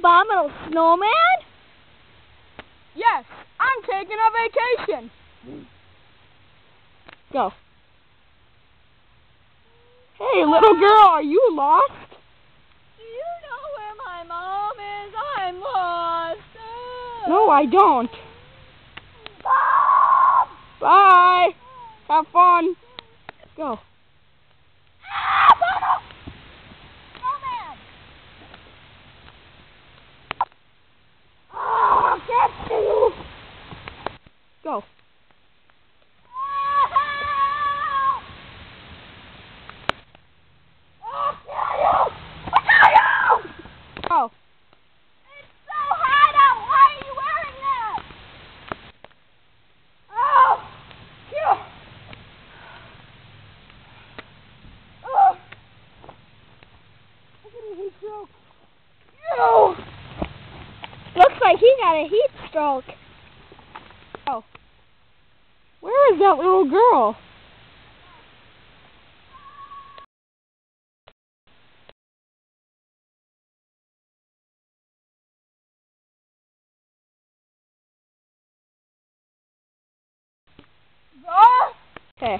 abominable snowman? Yes, I'm taking a vacation. Go. Hey, little girl, are you lost? Do you know where my mom is? I'm lost. No, I don't. Mom! Bye. Have fun. Go. Snowman! Oh, get you. Go. Go. It's so hot out. Why are you wearing that? Oh, phew. Oh, I'm getting heat stroke. Ew. Looks like he got a heat stroke. Oh, where is that little girl? Okay.